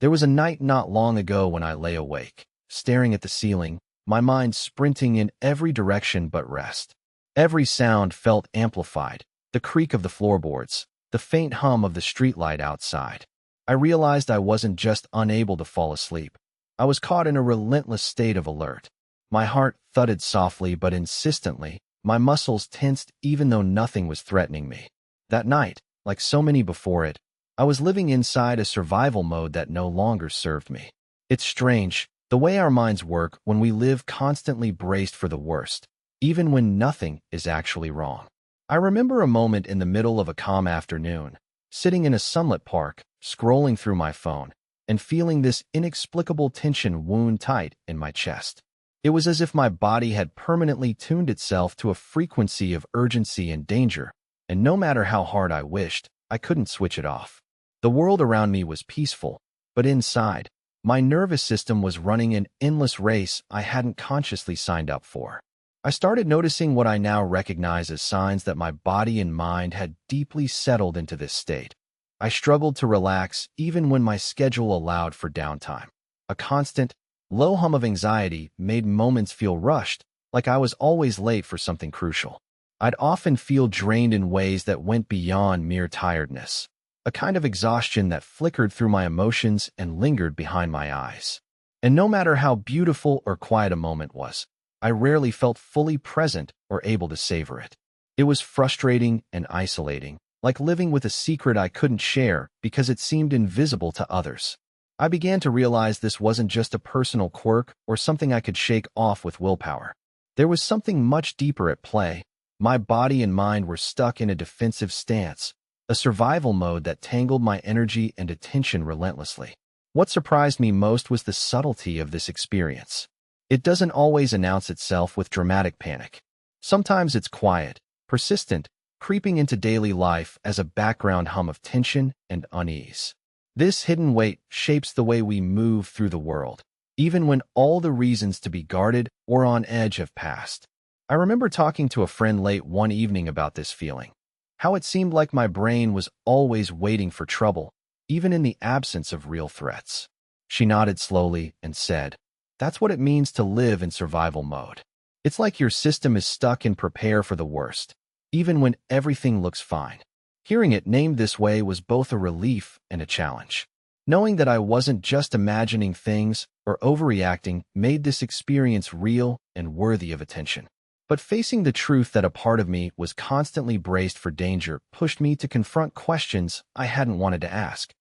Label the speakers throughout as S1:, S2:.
S1: There was a night not long ago when I lay awake, staring at the ceiling, my mind sprinting in every direction but rest. Every sound felt amplified, the creak of the floorboards, the faint hum of the streetlight outside. I realized I wasn't just unable to fall asleep. I was caught in a relentless state of alert. My heart thudded softly but insistently, my muscles tensed even though nothing was threatening me. That night, like so many before it, I was living inside a survival mode that no longer served me. It's strange, the way our minds work when we live constantly braced for the worst, even when nothing is actually wrong. I remember a moment in the middle of a calm afternoon, sitting in a sunlit park, scrolling through my phone, and feeling this inexplicable tension wound tight in my chest. It was as if my body had permanently tuned itself to a frequency of urgency and danger, and no matter how hard I wished, I couldn't switch it off. The world around me was peaceful, but inside, my nervous system was running an endless race I hadn't consciously signed up for. I started noticing what I now recognize as signs that my body and mind had deeply settled into this state. I struggled to relax even when my schedule allowed for downtime. A constant, low hum of anxiety made moments feel rushed, like I was always late for something crucial. I'd often feel drained in ways that went beyond mere tiredness, a kind of exhaustion that flickered through my emotions and lingered behind my eyes. And no matter how beautiful or quiet a moment was, I rarely felt fully present or able to savor it. It was frustrating and isolating, like living with a secret I couldn't share because it seemed invisible to others. I began to realize this wasn't just a personal quirk or something I could shake off with willpower. There was something much deeper at play. My body and mind were stuck in a defensive stance, a survival mode that tangled my energy and attention relentlessly. What surprised me most was the subtlety of this experience. It doesn't always announce itself with dramatic panic. Sometimes it's quiet, persistent, creeping into daily life as a background hum of tension and unease. This hidden weight shapes the way we move through the world, even when all the reasons to be guarded or on edge have passed. I remember talking to a friend late one evening about this feeling, how it seemed like my brain was always waiting for trouble, even in the absence of real threats. She nodded slowly and said, "That's what it means to live in survival mode. It's like your system is stuck in prepare for the worst, even when everything looks fine." Hearing it named this way was both a relief and a challenge. Knowing that I wasn't just imagining things or overreacting made this experience real and worthy of attention. But facing the truth that a part of me was constantly braced for danger pushed me to confront questions I hadn't wanted to ask.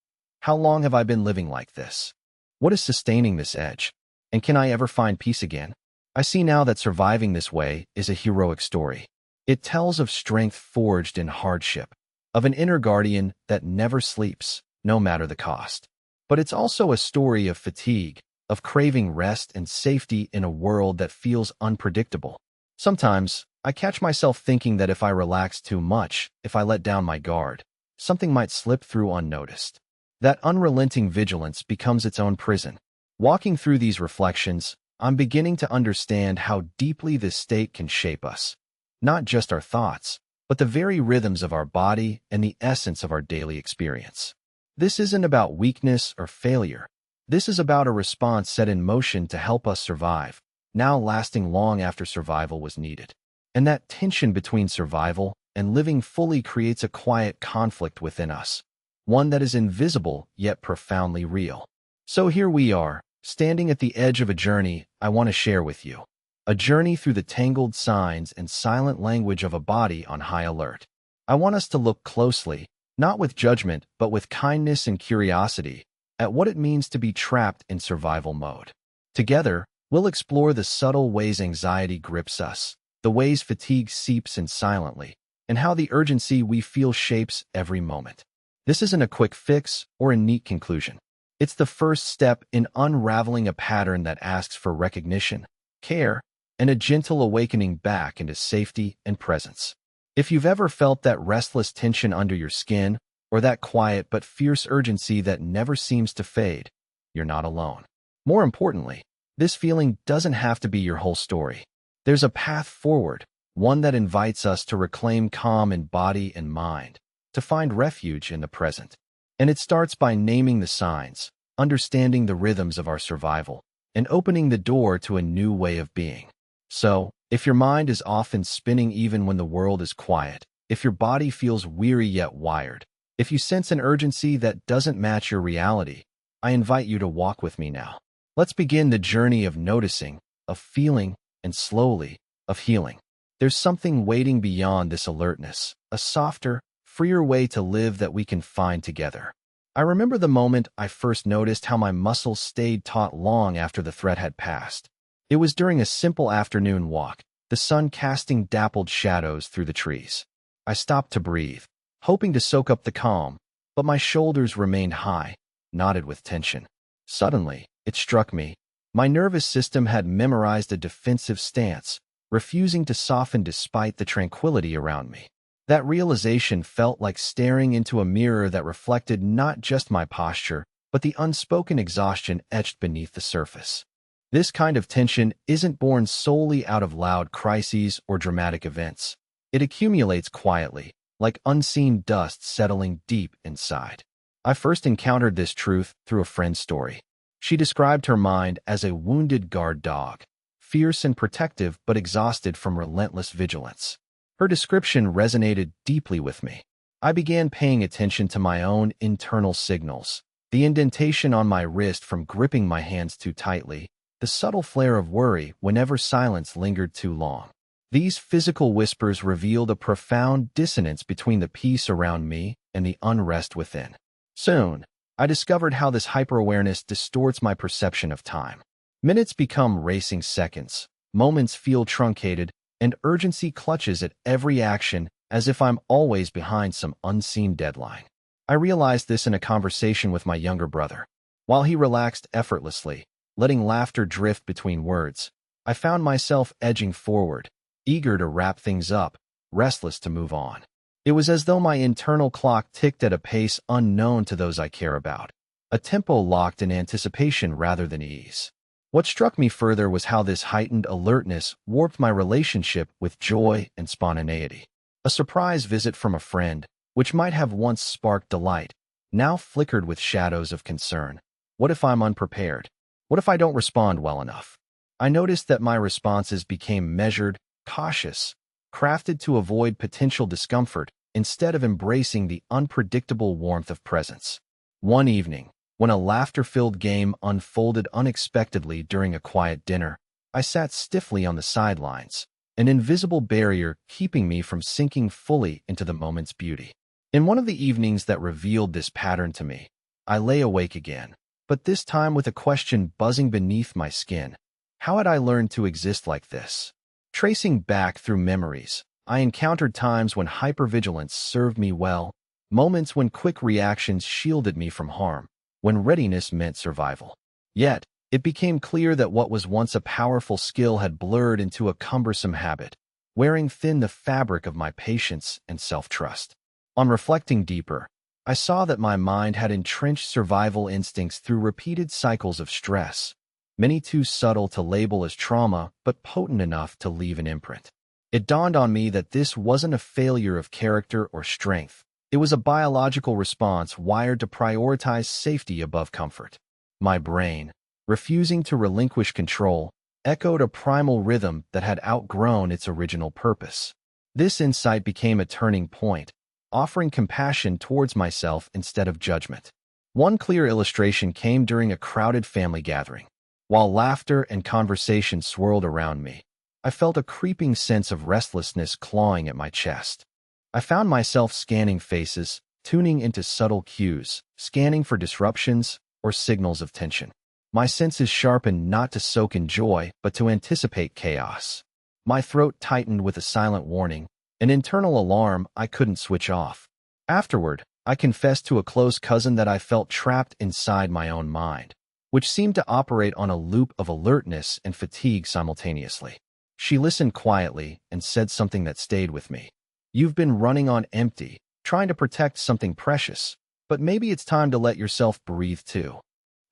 S1: How long have I been living like this? What is sustaining this edge? And can I ever find peace again? I see now that surviving this way is a heroic story. It tells of strength forged in hardship, of an inner guardian that never sleeps, no matter the cost. But it's also a story of fatigue, of craving rest and safety in a world that feels unpredictable. Sometimes, I catch myself thinking that if I relax too much, if I let down my guard, something might slip through unnoticed. That unrelenting vigilance becomes its own prison. Walking through these reflections, I'm beginning to understand how deeply this state can shape us. Not just our thoughts, but the very rhythms of our body and the essence of our daily experience. This isn't about weakness or failure. This is about a response set in motion to help us survive, now lasting long after survival was needed. And that tension between survival and living fully creates a quiet conflict within us, one that is invisible yet profoundly real. So here we are, standing at the edge of a journey I want to share with you. A journey through the tangled signs and silent language of a body on high alert. I want us to look closely, not with judgment, but with kindness and curiosity, at what it means to be trapped in survival mode. Together, we'll explore the subtle ways anxiety grips us, the ways fatigue seeps in silently, and how the urgency we feel shapes every moment. This isn't a quick fix or a neat conclusion. It's the first step in unraveling a pattern that asks for recognition, care, and a gentle awakening back into safety and presence. If you've ever felt that restless tension under your skin, or that quiet but fierce urgency that never seems to fade, you're not alone. More importantly, this feeling doesn't have to be your whole story. There's a path forward, one that invites us to reclaim calm in body and mind, to find refuge in the present. And it starts by naming the signs, understanding the rhythms of our survival, and opening the door to a new way of being. So, if your mind is often spinning even when the world is quiet, if your body feels weary yet wired, if you sense an urgency that doesn't match your reality, I invite you to walk with me now. Let's begin the journey of noticing, of feeling, and slowly, of healing. There's something waiting beyond this alertness, a softer, freer way to live that we can find together. I remember the moment I first noticed how my muscles stayed taut long after the threat had passed. It was during a simple afternoon walk, the sun casting dappled shadows through the trees. I stopped to breathe, hoping to soak up the calm, but my shoulders remained high, knotted with tension. Suddenly, it struck me. My nervous system had memorized a defensive stance, refusing to soften despite the tranquility around me. That realization felt like staring into a mirror that reflected not just my posture, but the unspoken exhaustion etched beneath the surface. This kind of tension isn't born solely out of loud crises or dramatic events. It accumulates quietly, like unseen dust settling deep inside. I first encountered this truth through a friend's story. She described her mind as a wounded guard dog, fierce and protective but exhausted from relentless vigilance. Her description resonated deeply with me. I began paying attention to my own internal signals, the indentation on my wrist from gripping my hands too tightly, the subtle flare of worry whenever silence lingered too long. These physical whispers revealed a profound dissonance between the peace around me and the unrest within. Soon, I discovered how this hyperawareness distorts my perception of time. Minutes become racing seconds, moments feel truncated, and urgency clutches at every action as if I'm always behind some unseen deadline. I realized this in a conversation with my younger brother. While he relaxed effortlessly, letting laughter drift between words, I found myself edging forward, eager to wrap things up, restless to move on. It was as though my internal clock ticked at a pace unknown to those I care about, a tempo locked in anticipation rather than ease. What struck me further was how this heightened alertness warped my relationship with joy and spontaneity. A surprise visit from a friend, which might have once sparked delight, now flickered with shadows of concern. What if I'm unprepared? What if I don't respond well enough? I noticed that my responses became measured, cautious, crafted to avoid potential discomfort instead of embracing the unpredictable warmth of presence. One evening, when a laughter-filled game unfolded unexpectedly during a quiet dinner, I sat stiffly on the sidelines, an invisible barrier keeping me from sinking fully into the moment's beauty. In one of the evenings that revealed this pattern to me, I lay awake again, but this time with a question buzzing beneath my skin. How had I learned to exist like this? Tracing back through memories, I encountered times when hypervigilance served me well, moments when quick reactions shielded me from harm, when readiness meant survival. Yet, it became clear that what was once a powerful skill had blurred into a cumbersome habit, wearing thin the fabric of my patience and self-trust. On reflecting deeper, I saw that my mind had entrenched survival instincts through repeated cycles of stress, many too subtle to label as trauma, but potent enough to leave an imprint. It dawned on me that this wasn't a failure of character or strength. It was a biological response wired to prioritize safety above comfort. My brain, refusing to relinquish control, echoed a primal rhythm that had outgrown its original purpose. This insight became a turning point, offering compassion towards myself instead of judgment. One clear illustration came during a crowded family gathering. While laughter and conversation swirled around me, I felt a creeping sense of restlessness clawing at my chest. I found myself scanning faces, tuning into subtle cues, scanning for disruptions or signals of tension. My senses sharpened not to soak in joy, but to anticipate chaos. My throat tightened with a silent warning, an internal alarm I couldn't switch off. Afterward, I confessed to a close cousin that I felt trapped inside my own mind, which seemed to operate on a loop of alertness and fatigue simultaneously. She listened quietly and said something that stayed with me. You've been running on empty, trying to protect something precious, but maybe it's time to let yourself breathe too.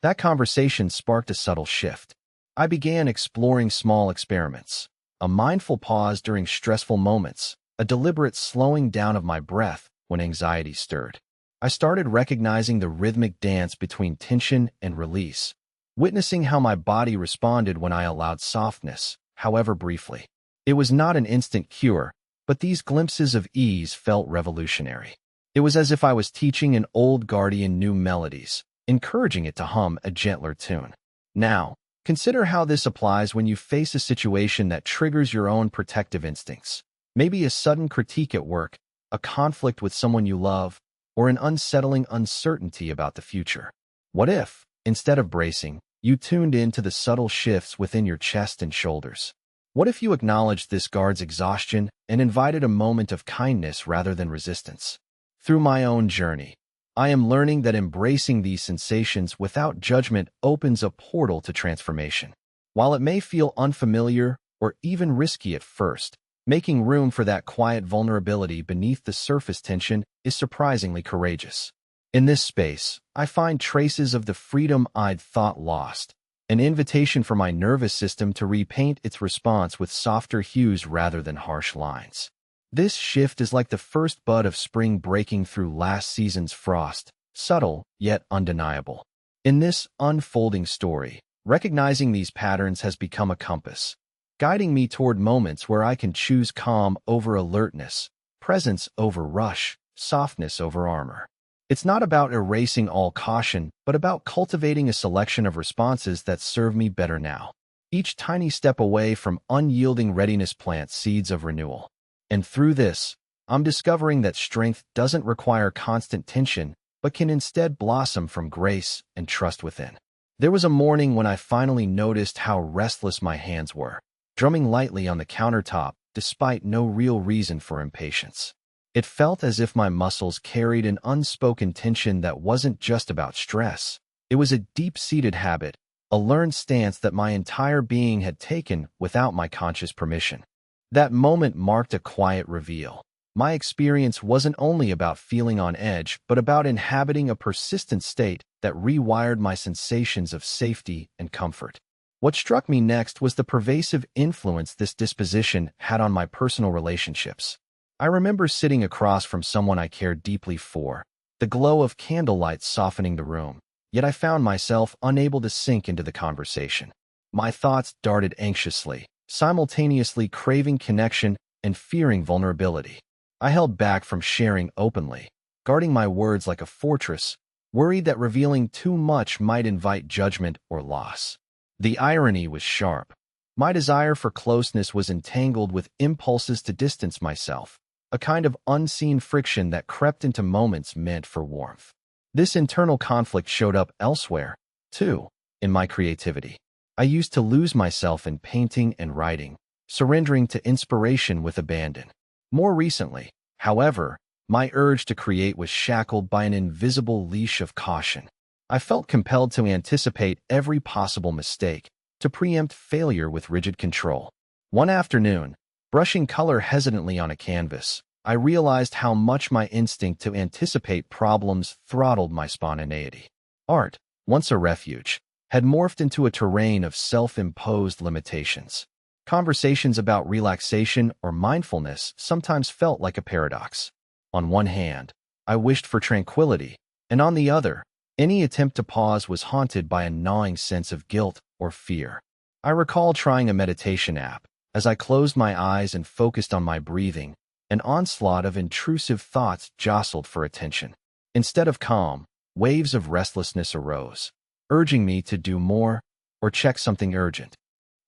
S1: That conversation sparked a subtle shift. I began exploring small experiments, a mindful pause during stressful moments, a deliberate slowing down of my breath when anxiety stirred. I started recognizing the rhythmic dance between tension and release, witnessing how my body responded when I allowed softness, however briefly. It was not an instant cure, but these glimpses of ease felt revolutionary. It was as if I was teaching an old guardian new melodies, encouraging it to hum a gentler tune. Now, consider how this applies when you face a situation that triggers your own protective instincts. Maybe a sudden critique at work, a conflict with someone you love, or an unsettling uncertainty about the future. What if, instead of bracing, you tuned into the subtle shifts within your chest and shoulders? What if you acknowledged this guard's exhaustion and invited a moment of kindness rather than resistance? Through my own journey, I am learning that embracing these sensations without judgment opens a portal to transformation. While it may feel unfamiliar or even risky at first, making room for that quiet vulnerability beneath the surface tension is surprisingly courageous. In this space, I find traces of the freedom I'd thought lost, an invitation for my nervous system to repaint its response with softer hues rather than harsh lines. This shift is like the first bud of spring breaking through last season's frost, subtle yet undeniable. In this unfolding story, recognizing these patterns has become a compass, guiding me toward moments where I can choose calm over alertness, presence over rush, softness over armor. It's not about erasing all caution, but about cultivating a selection of responses that serve me better now. Each tiny step away from unyielding readiness plants seeds of renewal. And through this, I'm discovering that strength doesn't require constant tension, but can instead blossom from grace and trust within. There was a morning when I finally noticed how restless my hands were, drumming lightly on the countertop despite no real reason for impatience. It felt as if my muscles carried an unspoken tension that wasn't just about stress. It was a deep-seated habit, a learned stance that my entire being had taken without my conscious permission. That moment marked a quiet reveal. My experience wasn't only about feeling on edge, but about inhabiting a persistent state that rewired my sensations of safety and comfort. What struck me next was the pervasive influence this disposition had on my personal relationships. I remember sitting across from someone I cared deeply for, the glow of candlelight softening the room, yet I found myself unable to sink into the conversation. My thoughts darted anxiously, simultaneously craving connection and fearing vulnerability. I held back from sharing openly, guarding my words like a fortress, worried that revealing too much might invite judgment or loss. The irony was sharp. My desire for closeness was entangled with impulses to distance myself, a kind of unseen friction that crept into moments meant for warmth. This internal conflict showed up elsewhere, too, in my creativity. I used to lose myself in painting and writing, surrendering to inspiration with abandon. More recently, however, my urge to create was shackled by an invisible leash of caution. I felt compelled to anticipate every possible mistake, to preempt failure with rigid control. One afternoon, brushing color hesitantly on a canvas, I realized how much my instinct to anticipate problems throttled my spontaneity. Art, once a refuge, had morphed into a terrain of self-imposed limitations. Conversations about relaxation or mindfulness sometimes felt like a paradox. On one hand, I wished for tranquility, and on the other, any attempt to pause was haunted by a gnawing sense of guilt or fear. I recall trying a meditation app. As I closed my eyes and focused on my breathing, an onslaught of intrusive thoughts jostled for attention. Instead of calm, waves of restlessness arose, urging me to do more or check something urgent.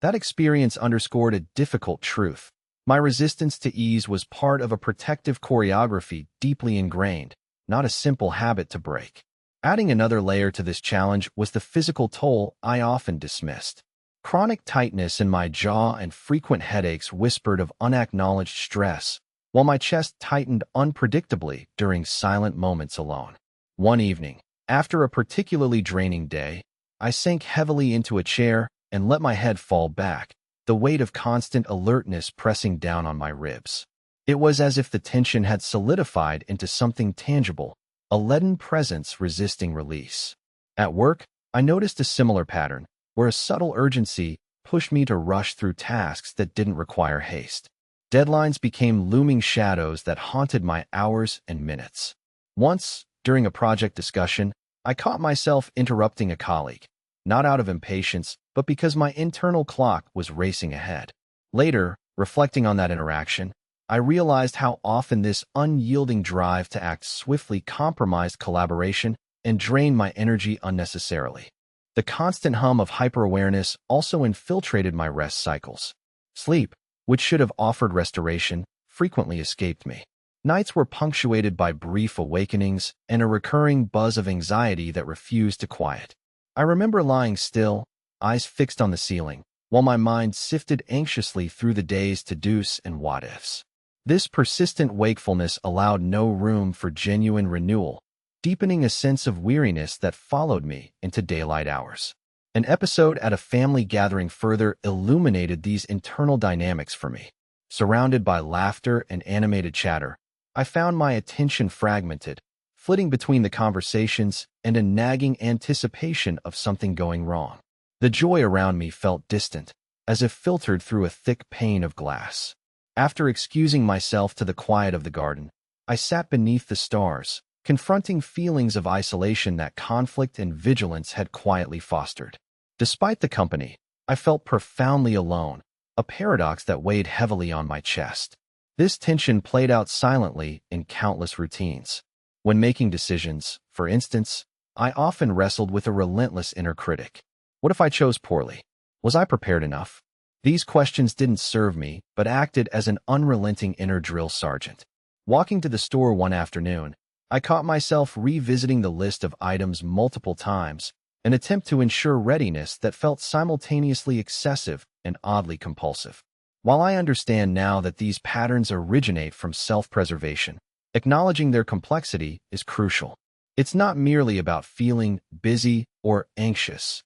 S1: That experience underscored a difficult truth. My resistance to ease was part of a protective choreography deeply ingrained, not a simple habit to break. Adding another layer to this challenge was the physical toll I often dismissed. Chronic tightness in my jaw and frequent headaches whispered of unacknowledged stress, while my chest tightened unpredictably during silent moments alone. One evening, after a particularly draining day, I sank heavily into a chair and let my head fall back, the weight of constant alertness pressing down on my ribs. It was as if the tension had solidified into something tangible, a leaden presence resisting release. At work, I noticed a similar pattern, where a subtle urgency pushed me to rush through tasks that didn't require haste. Deadlines became looming shadows that haunted my hours and minutes. Once, During a project discussion, I caught myself interrupting a colleague, not out of impatience, but because my internal clock was racing ahead. Later, reflecting on that interaction, I realized how often this unyielding drive to act swiftly compromised collaboration and drained my energy unnecessarily. The constant hum of hyper-awareness also infiltrated my rest cycles. Sleep, which should have offered restoration, frequently escaped me. Nights were punctuated by brief awakenings and a recurring buzz of anxiety that refused to quiet. I remember lying still, eyes fixed on the ceiling, while my mind sifted anxiously through the day's to-dos and what-ifs. This persistent wakefulness allowed no room for genuine renewal, deepening a sense of weariness that followed me into daylight hours. An episode at a family gathering further illuminated these internal dynamics for me. Surrounded by laughter and animated chatter, I found my attention fragmented, flitting between the conversations and a nagging anticipation of something going wrong. The joy around me felt distant, as if filtered through a thick pane of glass. After excusing myself to the quiet of the garden, I sat beneath the stars, confronting feelings of isolation that conflict and vigilance had quietly fostered. Despite the company, I felt profoundly alone, a paradox that weighed heavily on my chest. This tension played out silently in countless routines. When making decisions, for instance, I often wrestled with a relentless inner critic. What if I chose poorly? Was I prepared enough? These questions didn't serve me, but acted as an unrelenting inner drill sergeant. Walking to the store one afternoon, I caught myself revisiting the list of items multiple times, an attempt to ensure readiness that felt simultaneously excessive and oddly compulsive. While I understand now that these patterns originate from self-preservation, acknowledging their complexity is crucial. It's not merely about feeling busy or anxious.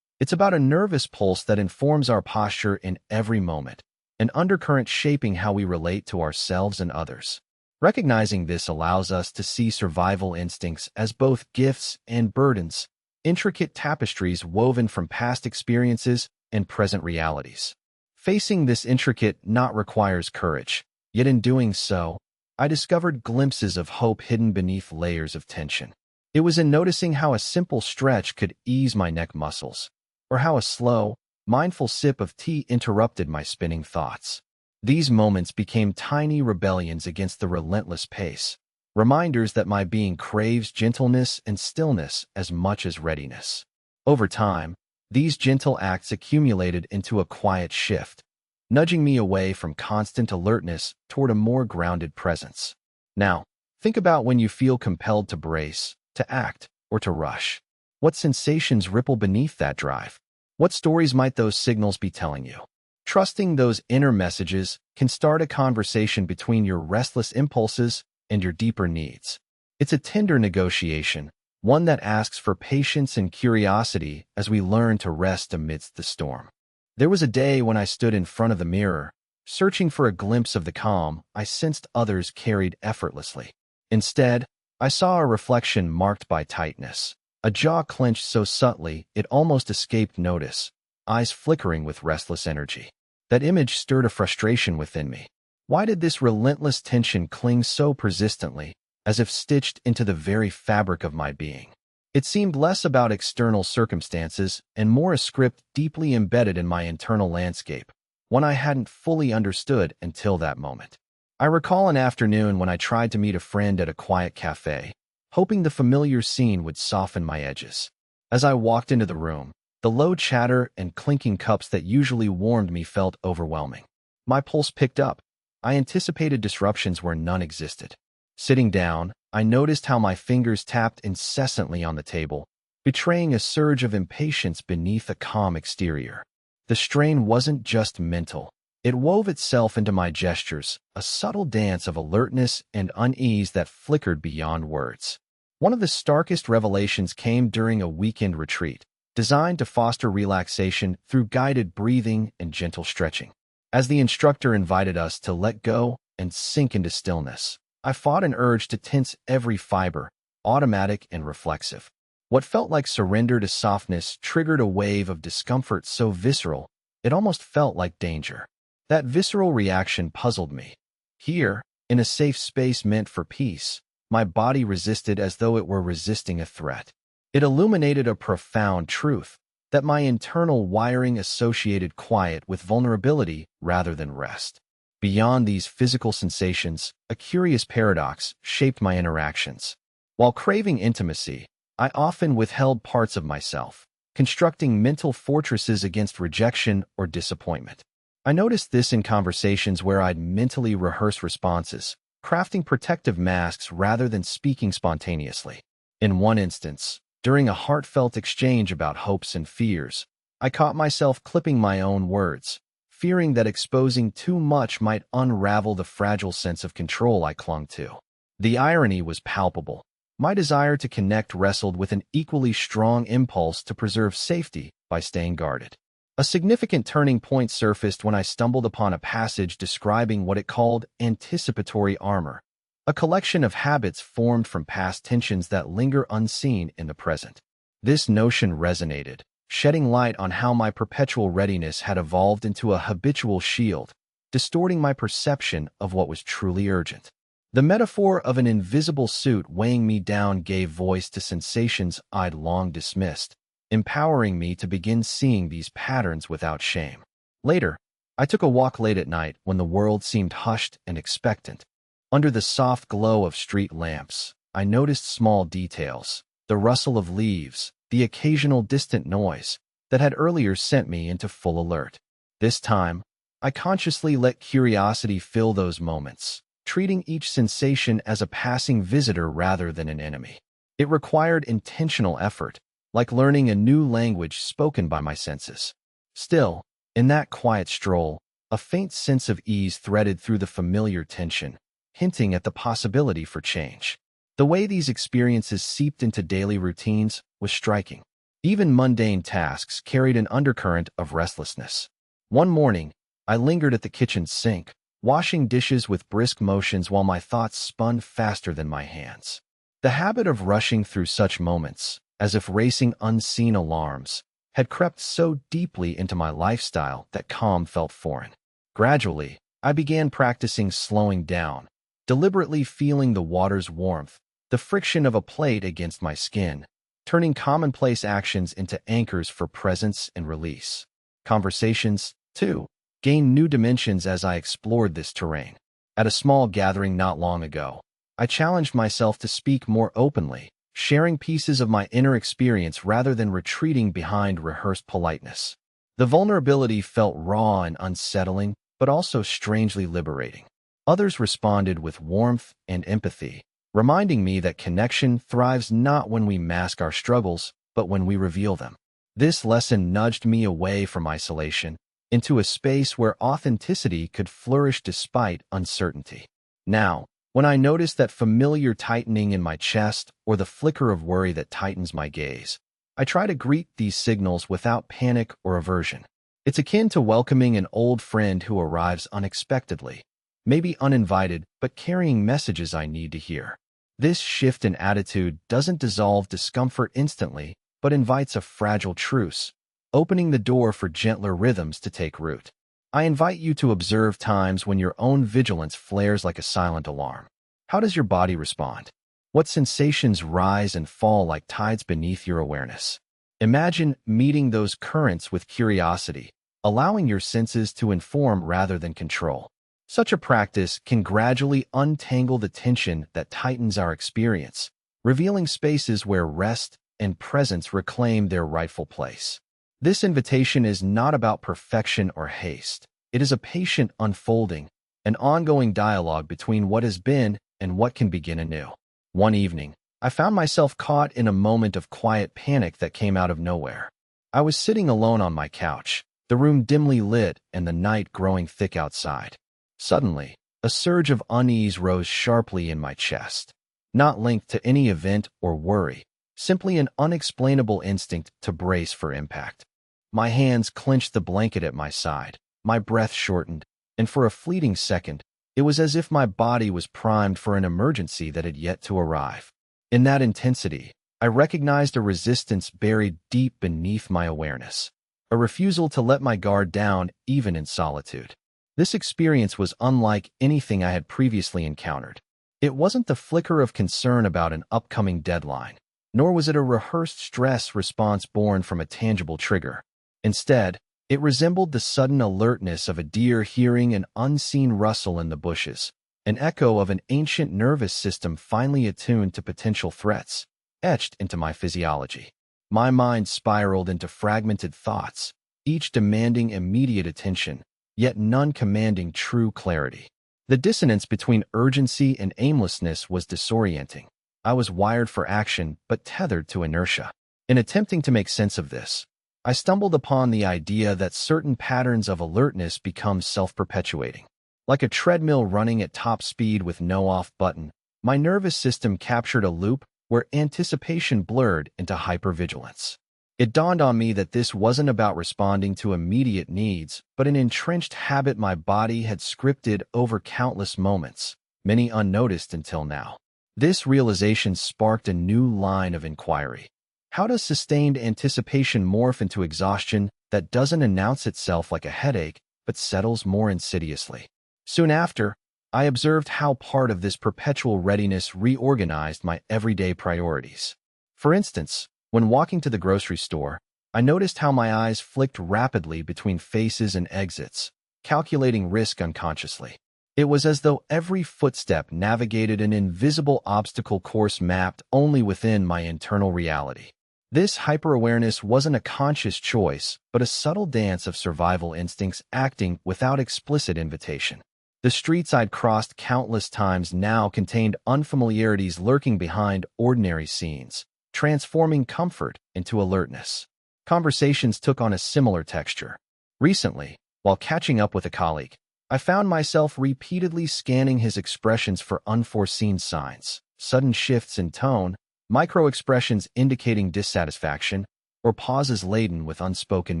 S1: It's about a nervous pulse that informs our posture in every moment, an undercurrent shaping how we relate to ourselves and others. Recognizing this allows us to see survival instincts as both gifts and burdens, intricate tapestries woven from past experiences and present realities. Facing this intricate knot requires courage, yet in doing so, I discovered glimpses of hope hidden beneath layers of tension. It was in noticing how a simple stretch could ease my neck muscles, or how a slow, mindful sip of tea interrupted my spinning thoughts. These moments became tiny rebellions against the relentless pace, reminders that my being craves gentleness and stillness as much as readiness. Over time, these gentle acts accumulated into a quiet shift, nudging me away from constant alertness toward a more grounded presence. Now, think about when you feel compelled to brace, to act, or to rush. What sensations ripple beneath that drive? What stories might those signals be telling you? Trusting those inner messages can start a conversation between your restless impulses and your deeper needs. It's a tender negotiation, one that asks for patience and curiosity as we learn to rest amidst the storm. There was a day when I stood in front of the mirror, searching for a glimpse of the calm I sensed others carried effortlessly. Instead, I saw a reflection marked by tightness, a jaw clenched so subtly it almost escaped notice, eyes flickering with restless energy. That image stirred a frustration within me. Why did this relentless tension cling so persistently, as if stitched into the very fabric of my being? It seemed less about external circumstances and more a script deeply embedded in my internal landscape, one I hadn't fully understood until that moment. I recall an afternoon when I tried to meet a friend at a quiet cafe, hoping the familiar scene would soften my edges. As I walked into the room, the low chatter and clinking cups that usually warmed me felt overwhelming. My pulse picked up. I anticipated disruptions where none existed. Sitting down, I noticed how my fingers tapped incessantly on the table, betraying a surge of impatience beneath a calm exterior. The strain wasn't just mental. It wove itself into my gestures, a subtle dance of alertness and unease that flickered beyond words. One of the starkest revelations came during a weekend retreat, designed to foster relaxation through guided breathing and gentle stretching. As the instructor invited us to let go and sink into stillness, I fought an urge to tense every fiber, automatic and reflexive. What felt like surrender to softness triggered a wave of discomfort so visceral, it almost felt like danger. That visceral reaction puzzled me. Here, in a safe space meant for peace, my body resisted as though it were resisting a threat. It illuminated a profound truth, that my internal wiring associated quiet with vulnerability rather than rest. Beyond these physical sensations, a curious paradox shaped my interactions. While craving intimacy, I often withheld parts of myself, constructing mental fortresses against rejection or disappointment. I noticed this in conversations where I'd mentally rehearse responses, crafting protective masks rather than speaking spontaneously. In one instance, during a heartfelt exchange about hopes and fears, I caught myself clipping my own words, fearing that exposing too much might unravel the fragile sense of control I clung to. The irony was palpable. My desire to connect wrestled with an equally strong impulse to preserve safety by staying guarded. A significant turning point surfaced when I stumbled upon a passage describing what it called anticipatory armor, a collection of habits formed from past tensions that linger unseen in the present. This notion resonated, shedding light on how my perpetual readiness had evolved into a habitual shield, distorting my perception of what was truly urgent. The metaphor of an invisible suit weighing me down gave voice to sensations I'd long dismissed, empowering me to begin seeing these patterns without shame. Later, I took a walk late at night when the world seemed hushed and expectant. Under the soft glow of street lamps, I noticed small details, the rustle of leaves, the occasional distant noise that had earlier sent me into full alert. This time, I consciously let curiosity fill those moments, treating each sensation as a passing visitor rather than an enemy. It required intentional effort, like learning a new language spoken by my senses. Still, in that quiet stroll, a faint sense of ease threaded through the familiar tension, hinting at the possibility for change. The way these experiences seeped into daily routines was striking. Even mundane tasks carried an undercurrent of restlessness. One morning, I lingered at the kitchen sink, washing dishes with brisk motions while my thoughts spun faster than my hands. The habit of rushing through such moments, as if racing unseen alarms, had crept so deeply into my lifestyle that calm felt foreign. Gradually, I began practicing slowing down, deliberately feeling the water's warmth, the friction of a plate against my skin, turning commonplace actions into anchors for presence and release. Conversations, too, gained new dimensions as I explored this terrain. At a small gathering not long ago, I challenged myself to speak more openly, sharing pieces of my inner experience rather than retreating behind rehearsed politeness. The vulnerability felt raw and unsettling, but also strangely liberating. Others responded with warmth and empathy, reminding me that connection thrives not when we mask our struggles, but when we reveal them. This lesson nudged me away from isolation, into a space where authenticity could flourish despite uncertainty. Now, when I notice that familiar tightening in my chest or the flicker of worry that tightens my gaze, I try to greet these signals without panic or aversion. It's akin to welcoming an old friend who arrives unexpectedly, maybe uninvited, but carrying messages I need to hear. This shift in attitude doesn't dissolve discomfort instantly, but invites a fragile truce, opening the door for gentler rhythms to take root. I invite you to observe times when your own vigilance flares like a silent alarm. How does your body respond? What sensations rise and fall like tides beneath your awareness? Imagine meeting those currents with curiosity, allowing your senses to inform rather than control. Such a practice can gradually untangle the tension that tightens our experience, revealing spaces where rest and presence reclaim their rightful place. This invitation is not about perfection or haste. It is a patient unfolding, an ongoing dialogue between what has been and what can begin anew. One evening, I found myself caught in a moment of quiet panic that came out of nowhere. I was sitting alone on my couch, the room dimly lit and the night growing thick outside. Suddenly, a surge of unease rose sharply in my chest, not linked to any event or worry, simply an unexplainable instinct to brace for impact. My hands clenched the blanket at my side, my breath shortened, and for a fleeting second, it was as if my body was primed for an emergency that had yet to arrive. In that intensity, I recognized a resistance buried deep beneath my awareness, a refusal to let my guard down even in solitude. This experience was unlike anything I had previously encountered. It wasn't the flicker of concern about an upcoming deadline, nor was it a rehearsed stress response born from a tangible trigger. Instead, it resembled the sudden alertness of a deer hearing an unseen rustle in the bushes, an echo of an ancient nervous system finely attuned to potential threats, etched into my physiology. My mind spiraled into fragmented thoughts, each demanding immediate attention, yet none commanding true clarity. The dissonance between urgency and aimlessness was disorienting. I was wired for action, but tethered to inertia. In attempting to make sense of this, I stumbled upon the idea that certain patterns of alertness become self-perpetuating. Like a treadmill running at top speed with no off button, my nervous system captured a loop where anticipation blurred into hypervigilance. It dawned on me that this wasn't about responding to immediate needs, but an entrenched habit my body had scripted over countless moments, many unnoticed until now. This realization sparked a new line of inquiry. How does sustained anticipation morph into exhaustion that doesn't announce itself like a headache, but settles more insidiously? Soon after, I observed how part of this perpetual readiness reorganized my everyday priorities. For instance, when walking to the grocery store, I noticed how my eyes flicked rapidly between faces and exits, calculating risk unconsciously. It was as though every footstep navigated an invisible obstacle course mapped only within my internal reality. This hyper-awareness wasn't a conscious choice, but a subtle dance of survival instincts acting without explicit invitation. The streets I'd crossed countless times now contained unfamiliarities lurking behind ordinary scenes, transforming comfort into alertness. Conversations took on a similar texture. Recently, while catching up with a colleague, I found myself repeatedly scanning his expressions for unforeseen signs, sudden shifts in tone, micro-expressions indicating dissatisfaction, or pauses laden with unspoken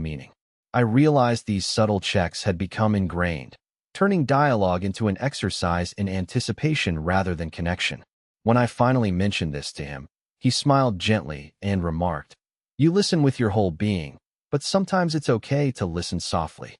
S1: meaning. I realized these subtle checks had become ingrained, turning dialogue into an exercise in anticipation rather than connection. When I finally mentioned this to him, he smiled gently and remarked, "You listen with your whole being, but sometimes it's okay to listen softly."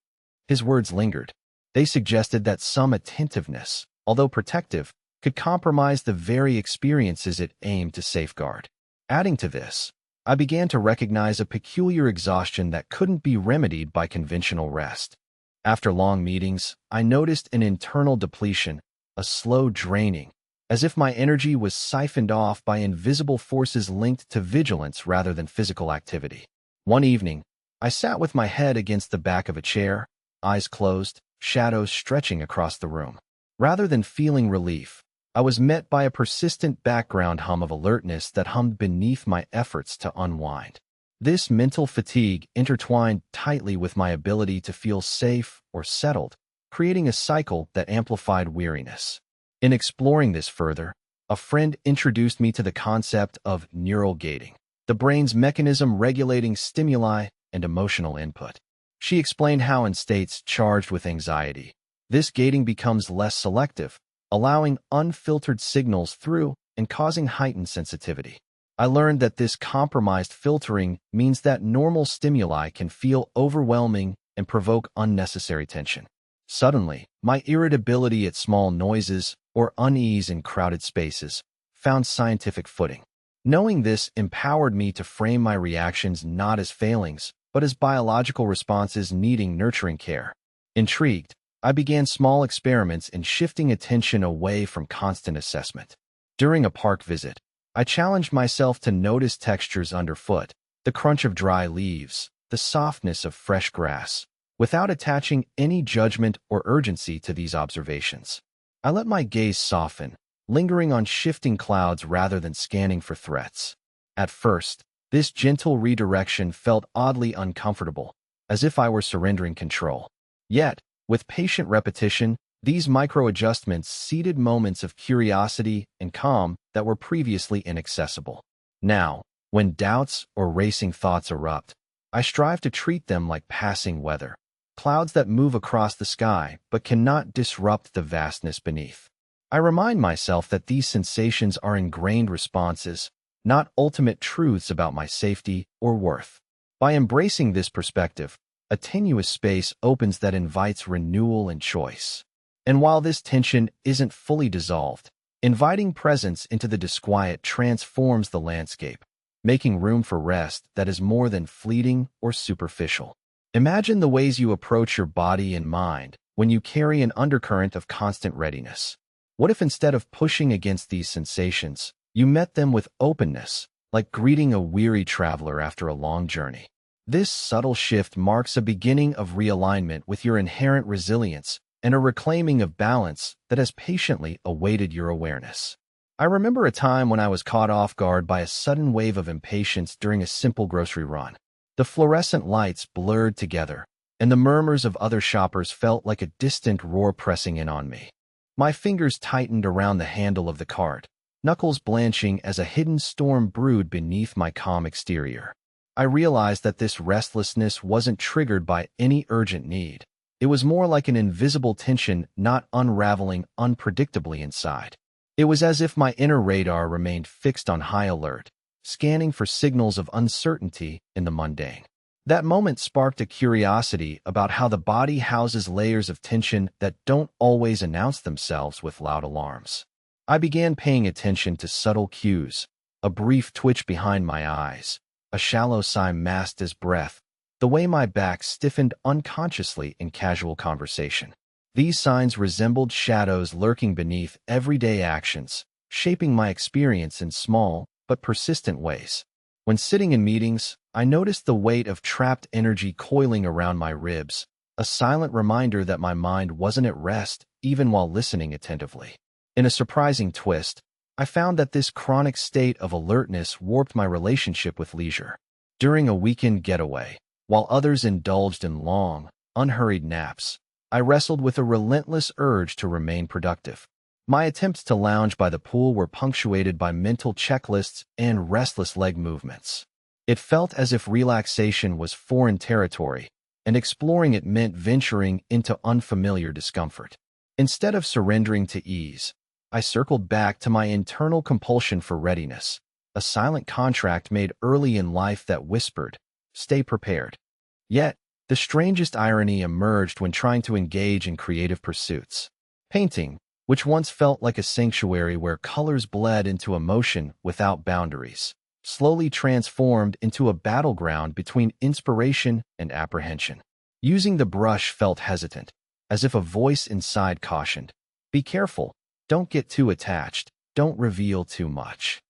S1: His words lingered. They suggested that some attentiveness, although protective, could compromise the very experiences it aimed to safeguard. Adding to this, I began to recognize a peculiar exhaustion that couldn't be remedied by conventional rest. After long meetings, I noticed an internal depletion, a slow draining, as if my energy was siphoned off by invisible forces linked to vigilance rather than physical activity. One evening, I sat with my head against the back of a chair, eyes closed, shadows stretching across the room. Rather than feeling relief, I was met by a persistent background hum of alertness that hummed beneath my efforts to unwind. This mental fatigue intertwined tightly with my ability to feel safe or settled, creating a cycle that amplified weariness. In exploring this further, a friend introduced me to the concept of neural gating, the brain's mechanism regulating stimuli and emotional input. She explained how in states charged with anxiety, this gating becomes less selective, allowing unfiltered signals through and causing heightened sensitivity. I learned that this compromised filtering means that normal stimuli can feel overwhelming and provoke unnecessary tension. Suddenly, my irritability at small noises or unease in crowded spaces found scientific footing. Knowing this empowered me to frame my reactions not as failings, but as biological responses needing nurturing care. Intrigued, I began small experiments in shifting attention away from constant assessment. During a park visit, I challenged myself to notice textures underfoot, the crunch of dry leaves, the softness of fresh grass, without attaching any judgment or urgency to these observations. I let my gaze soften, lingering on shifting clouds rather than scanning for threats. At first, this gentle redirection felt oddly uncomfortable, as if I were surrendering control. Yet, with patient repetition, these micro-adjustments seeded moments of curiosity and calm that were previously inaccessible. Now, when doubts or racing thoughts erupt, I strive to treat them like passing weather, clouds that move across the sky but cannot disrupt the vastness beneath. I remind myself that these sensations are ingrained responses, not ultimate truths about my safety or worth. By embracing this perspective, a tenuous space opens that invites renewal and choice. And while this tension isn't fully dissolved, Inviting presence into the disquiet transforms the landscape, making room for rest that is more than fleeting or superficial. Imagine the ways you approach your body and mind when you carry an undercurrent of constant readiness. What if instead of pushing against these sensations, you met them with openness, like greeting a weary traveler after a long journey? This subtle shift marks a beginning of realignment with your inherent resilience and a reclaiming of balance that has patiently awaited your awareness. I remember a time when I was caught off guard by a sudden wave of impatience during a simple grocery run. The fluorescent lights blurred together, and the murmurs of other shoppers felt like a distant roar pressing in on me. My fingers tightened around the handle of the cart, knuckles blanching as a hidden storm brewed beneath my calm exterior. I realized that this restlessness wasn't triggered by any urgent need. It was more like an invisible tension not unraveling unpredictably inside. It was as if my inner radar remained fixed on high alert, scanning for signals of uncertainty in the mundane. That moment sparked a curiosity about how the body houses layers of tension that don't always announce themselves with loud alarms. I began paying attention to subtle cues, a brief twitch behind my eyes, a shallow sigh masked as breath, the way my back stiffened unconsciously in casual conversation. These signs resembled shadows lurking beneath everyday actions, shaping my experience in small but persistent ways. When sitting in meetings, I noticed the weight of trapped energy coiling around my ribs, a silent reminder that my mind wasn't at rest even while listening attentively. In a surprising twist, I found that this chronic state of alertness warped my relationship with leisure. During a weekend getaway, while others indulged in long, unhurried naps, I wrestled with a relentless urge to remain productive. My attempts to lounge by the pool were punctuated by mental checklists and restless leg movements. It felt as if relaxation was foreign territory, and exploring it meant venturing into unfamiliar discomfort. Instead of surrendering to ease, I circled back to my internal compulsion for readiness, a silent contract made early in life that whispered, "Stay prepared." Yet, the strangest irony emerged when trying to engage in creative pursuits. Painting, which once felt like a sanctuary where colors bled into emotion without boundaries, slowly transformed into a battleground between inspiration and apprehension. Using the brush felt hesitant, as if a voice inside cautioned, "Be careful, don't get too attached, don't reveal too much."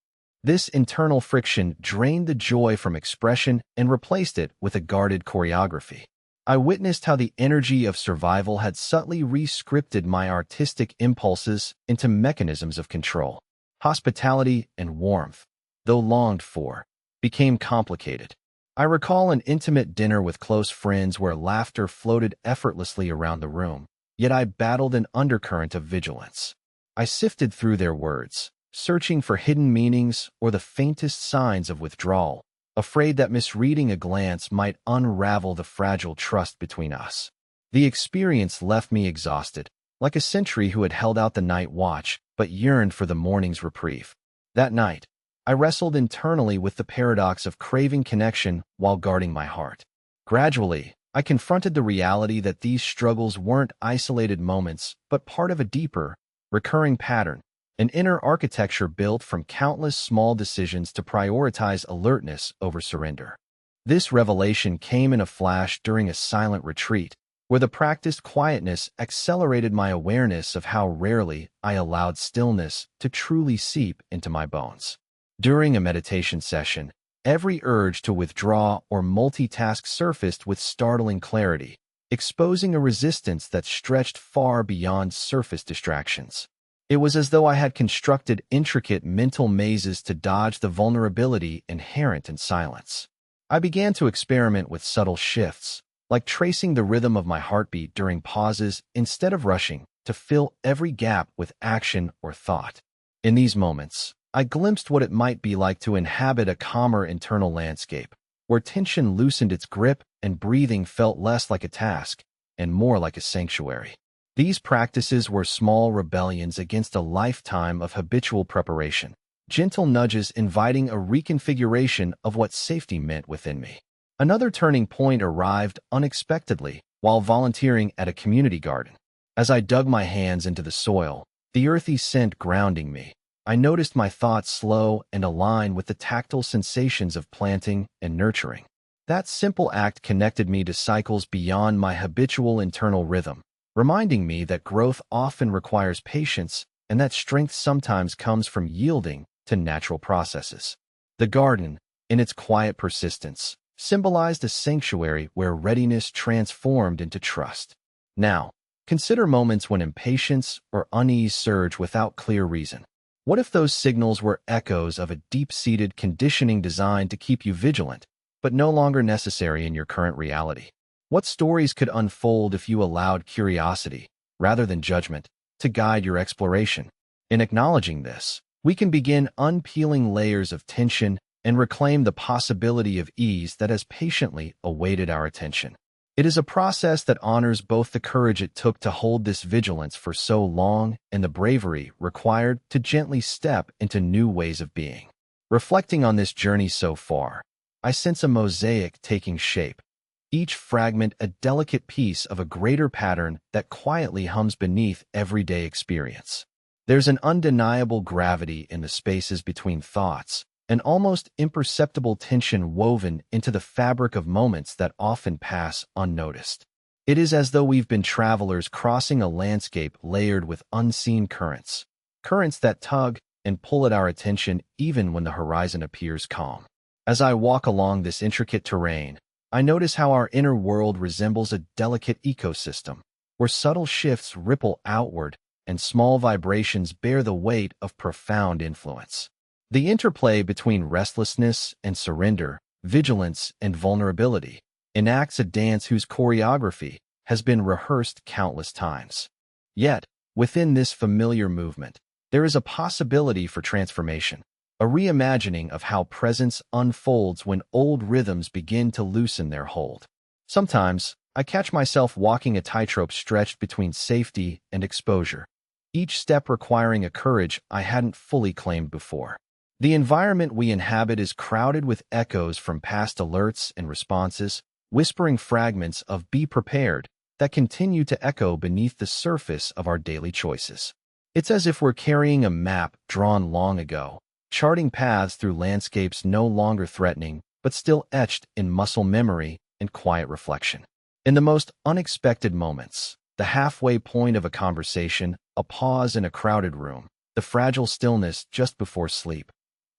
S1: This internal friction drained the joy from expression and replaced it with a guarded choreography. I witnessed how the energy of survival had subtly re-scripted my artistic impulses into mechanisms of control. Hospitality and warmth, though longed for, became complicated. I recall an intimate dinner with close friends where laughter floated effortlessly around the room, yet I battled an undercurrent of vigilance. I sifted through their words, searching for hidden meanings or the faintest signs of withdrawal, afraid that misreading a glance might unravel the fragile trust between us. The experience left me exhausted, like a sentry who had held out the night watch but yearned for the morning's reprieve. That night, I wrestled internally with the paradox of craving connection while guarding my heart. Gradually, I confronted the reality that these struggles weren't isolated moments but part of a deeper, recurring pattern, an inner architecture built from countless small decisions to prioritize alertness over surrender. This revelation came in a flash during a silent retreat, where the practiced quietness accelerated my awareness of how rarely I allowed stillness to truly seep into my bones. During a meditation session, every urge to withdraw or multitask surfaced with startling clarity, exposing a resistance that stretched far beyond surface distractions. It was as though I had constructed intricate mental mazes to dodge the vulnerability inherent in silence. I began to experiment with subtle shifts, like tracing the rhythm of my heartbeat during pauses instead of rushing to fill every gap with action or thought. In these moments, I glimpsed what it might be like to inhabit a calmer internal landscape, where tension loosened its grip and breathing felt less like a task and more like a sanctuary. These practices were small rebellions against a lifetime of habitual preparation, gentle nudges inviting a reconfiguration of what safety meant within me. Another turning point arrived unexpectedly while volunteering at a community garden. As I dug my hands into the soil, the earthy scent grounding me. I noticed my thoughts slow and align with the tactile sensations of planting and nurturing. That simple act connected me to cycles beyond my habitual internal rhythm, reminding me that growth often requires patience and that strength sometimes comes from yielding to natural processes. The garden, in its quiet persistence, symbolized a sanctuary where readiness transformed into trust. Now, consider moments when impatience or unease surge without clear reason. What if those signals were echoes of a deep-seated conditioning designed to keep you vigilant, but no longer necessary in your current reality? What stories could unfold if you allowed curiosity, rather than judgment, to guide your exploration? In acknowledging this, we can begin unpeeling layers of tension and reclaim the possibility of ease that has patiently awaited our attention. It is a process that honors both the courage it took to hold this vigilance for so long and the bravery required to gently step into new ways of being. Reflecting on this journey so far, I sense a mosaic taking shape, each fragment a delicate piece of a greater pattern that quietly hums beneath everyday experience. There's an undeniable gravity in the spaces between thoughts, an almost imperceptible tension woven into the fabric of moments that often pass unnoticed. It is as though we've been travelers crossing a landscape layered with unseen currents, currents that tug and pull at our attention even when the horizon appears calm. As I walk along this intricate terrain, I notice how our inner world resembles a delicate ecosystem, where subtle shifts ripple outward and small vibrations bear the weight of profound influence. The interplay between restlessness and surrender, vigilance and vulnerability, enacts a dance whose choreography has been rehearsed countless times. Yet, within this familiar movement, there is a possibility for transformation, a reimagining of how presence unfolds when old rhythms begin to loosen their hold. Sometimes, I catch myself walking a tightrope stretched between safety and exposure, each step requiring a courage I hadn't fully claimed before. The environment we inhabit is crowded with echoes from past alerts and responses, whispering fragments of "be prepared" that continue to echo beneath the surface of our daily choices. It's as if we're carrying a map drawn long ago, charting paths through landscapes no longer threatening, but still etched in muscle memory and quiet reflection. In the most unexpected moments, the halfway point of a conversation, a pause in a crowded room, the fragile stillness just before sleep,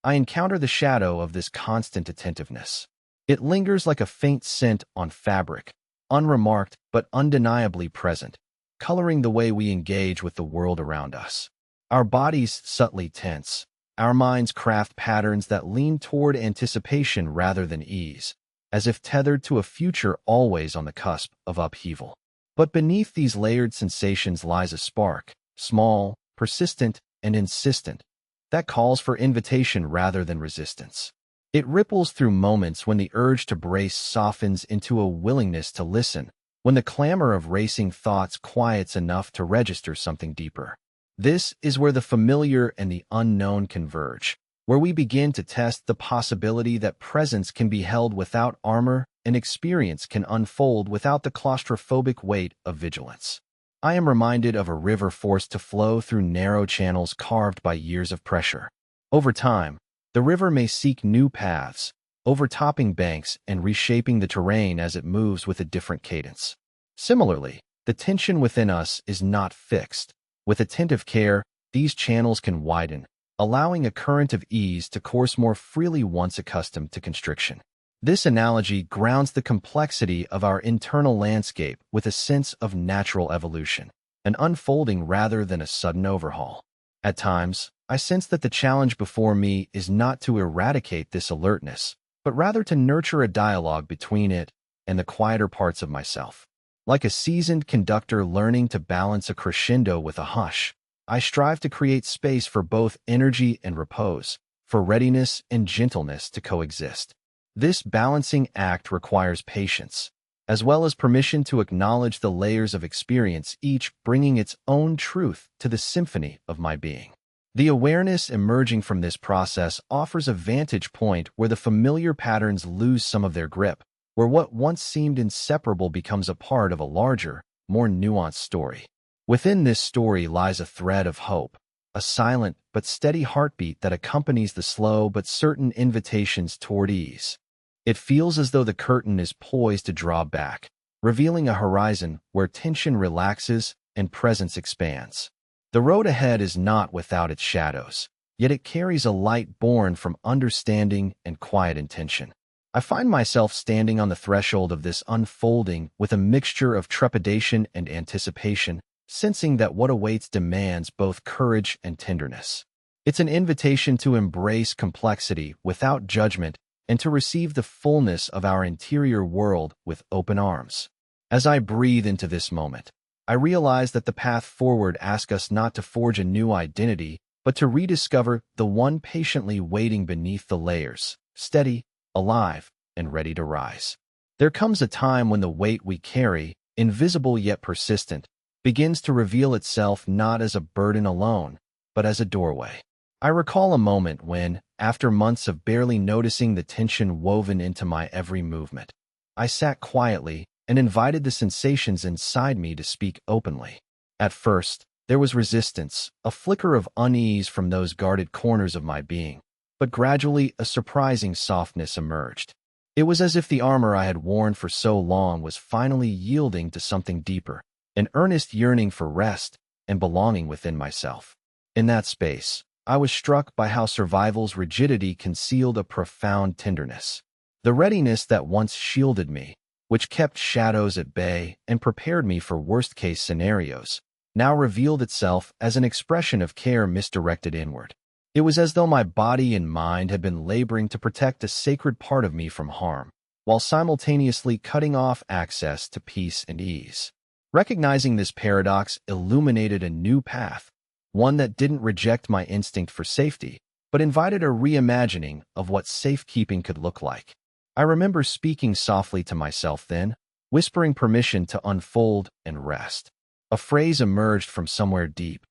S1: I encounter the shadow of this constant attentiveness. It lingers like a faint scent on fabric, unremarked but undeniably present, coloring the way we engage with the world around us. Our bodies subtly tense, our minds craft patterns that lean toward anticipation rather than ease, as if tethered to a future always on the cusp of upheaval. But beneath these layered sensations lies a spark, small, persistent, and insistent, that calls for invitation rather than resistance. It ripples through moments when the urge to brace softens into a willingness to listen, when the clamor of racing thoughts quiets enough to register something deeper. This is where the familiar and the unknown converge, where we begin to test the possibility that presence can be held without armor and experience can unfold without the claustrophobic weight of vigilance. I am reminded of a river forced to flow through narrow channels carved by years of pressure. Over time, the river may seek new paths, overtopping banks and reshaping the terrain as it moves with a different cadence. Similarly, the tension within us is not fixed. With attentive care, these channels can widen, allowing a current of ease to course more freely once accustomed to constriction. This analogy grounds the complexity of our internal landscape with a sense of natural evolution, an unfolding rather than a sudden overhaul. At times, I sense that the challenge before me is not to eradicate this alertness, but rather to nurture a dialogue between it and the quieter parts of myself. Like a seasoned conductor learning to balance a crescendo with a hush, I strive to create space for both energy and repose, for readiness and gentleness to coexist. This balancing act requires patience, as well as permission to acknowledge the layers of experience, each bringing its own truth to the symphony of my being. The awareness emerging from this process offers a vantage point where the familiar patterns lose some of their grip, where what once seemed inseparable becomes a part of a larger, more nuanced story. Within this story lies a thread of hope, a silent but steady heartbeat that accompanies the slow but certain invitations toward ease. It feels as though the curtain is poised to draw back, revealing a horizon where tension relaxes and presence expands. The road ahead is not without its shadows, yet it carries a light born from understanding and quiet intention. I find myself standing on the threshold of this unfolding with a mixture of trepidation and anticipation, sensing that what awaits demands both courage and tenderness. It's an invitation to embrace complexity without judgment and to receive the fullness of our interior world with open arms. As I breathe into this moment, I realize that the path forward asks us not to forge a new identity, but to rediscover the one patiently waiting beneath the layers, steady, alive, and ready to rise. There comes a time when the weight we carry, invisible yet persistent, begins to reveal itself not as a burden alone, but as a doorway. I recall a moment when, after months of barely noticing the tension woven into my every movement, I sat quietly and invited the sensations inside me to speak openly. At first, there was resistance, a flicker of unease from those guarded corners of my being, but gradually a surprising softness emerged. It was as if the armor I had worn for so long was finally yielding to something deeper, an earnest yearning for rest and belonging within myself. In that space, I was struck by how survival's rigidity concealed a profound tenderness. The readiness that once shielded me, which kept shadows at bay and prepared me for worst-case scenarios, now revealed itself as an expression of care misdirected inward. It was as though my body and mind had been laboring to protect a sacred part of me from harm, while simultaneously cutting off access to peace and ease. Recognizing this paradox illuminated a new path, one that didn't reject my instinct for safety, but invited a reimagining of what safekeeping could look like. I remember speaking softly to myself then, whispering permission to unfold and rest. A phrase emerged from somewhere deep.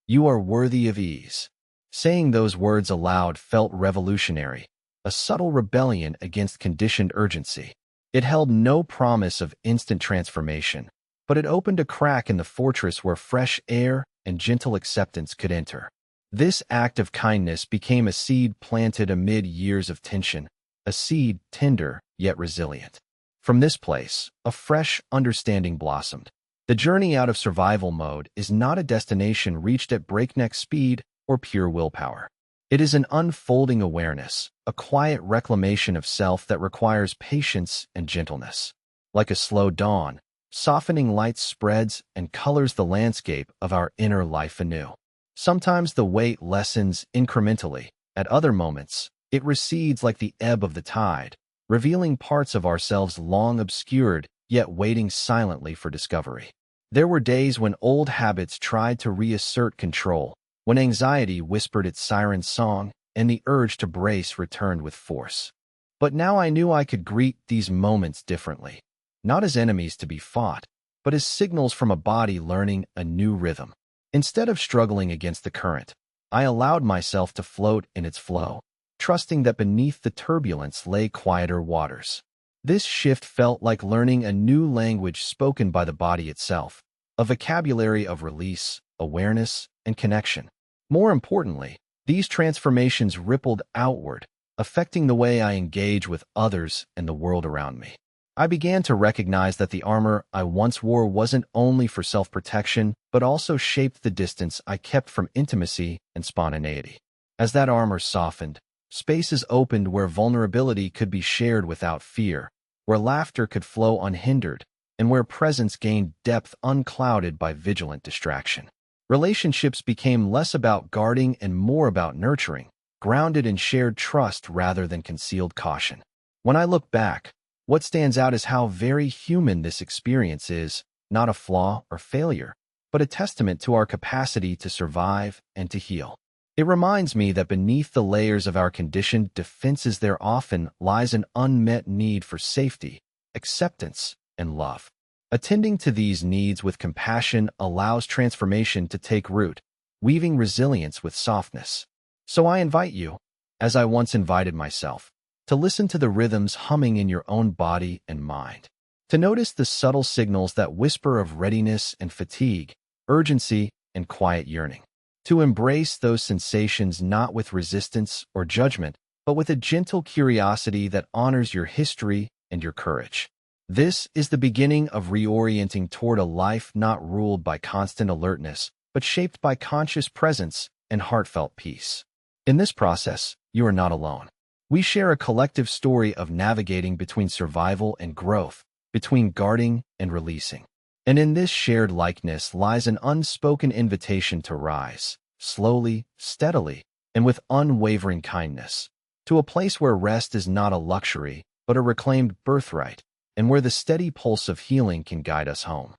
S1: "You are worthy of ease." Saying those words aloud felt revolutionary, a subtle rebellion against conditioned urgency. It held no promise of instant transformation, but it opened a crack in the fortress where fresh air and gentle acceptance could enter. This act of kindness became a seed planted amid years of tension, a seed tender yet resilient. From this place, a fresh understanding blossomed. The journey out of survival mode is not a destination reached at breakneck speed or pure willpower. It is an unfolding awareness, a quiet reclamation of self that requires patience and gentleness. Like a slow dawn, softening light spreads and colors the landscape of our inner life anew. Sometimes the weight lessens incrementally. At other moments, it recedes like the ebb of the tide, revealing parts of ourselves long obscured, yet waiting silently for discovery. There were days when old habits tried to reassert control, when anxiety whispered its siren song, and the urge to brace returned with force. But now I knew I could greet these moments differently, not as enemies to be fought, but as signals from a body learning a new rhythm. Instead of struggling against the current, I allowed myself to float in its flow, trusting that beneath the turbulence lay quieter waters. This shift felt like learning a new language spoken by the body itself, a vocabulary of release, awareness, and connection. More importantly, these transformations rippled outward, affecting the way I engage with others and the world around me. I began to recognize that the armor I once wore wasn't only for self-protection, but also shaped the distance I kept from intimacy and spontaneity. As that armor softened, spaces opened where vulnerability could be shared without fear, where laughter could flow unhindered, and where presence gained depth unclouded by vigilant distraction. Relationships became less about guarding and more about nurturing, grounded in shared trust rather than concealed caution. When I look back, what stands out is how very human this experience is, not a flaw or failure, but a testament to our capacity to survive and to heal. It reminds me that beneath the layers of our conditioned defenses there often lies an unmet need for safety, acceptance, and love. Attending to these needs with compassion allows transformation to take root, weaving resilience with softness. So I invite you, as I once invited myself, to listen to the rhythms humming in your own body and mind, to notice the subtle signals that whisper of readiness and fatigue, urgency, and quiet yearning. To embrace those sensations not with resistance or judgment, but with a gentle curiosity that honors your history and your courage. This is the beginning of reorienting toward a life not ruled by constant alertness, but shaped by conscious presence and heartfelt peace. In this process, you are not alone. We share a collective story of navigating between survival and growth, between guarding and releasing. And in this shared likeness lies an unspoken invitation to rise, slowly, steadily, and with unwavering kindness, to a place where rest is not a luxury, but a reclaimed birthright, and where the steady pulse of healing can guide us home.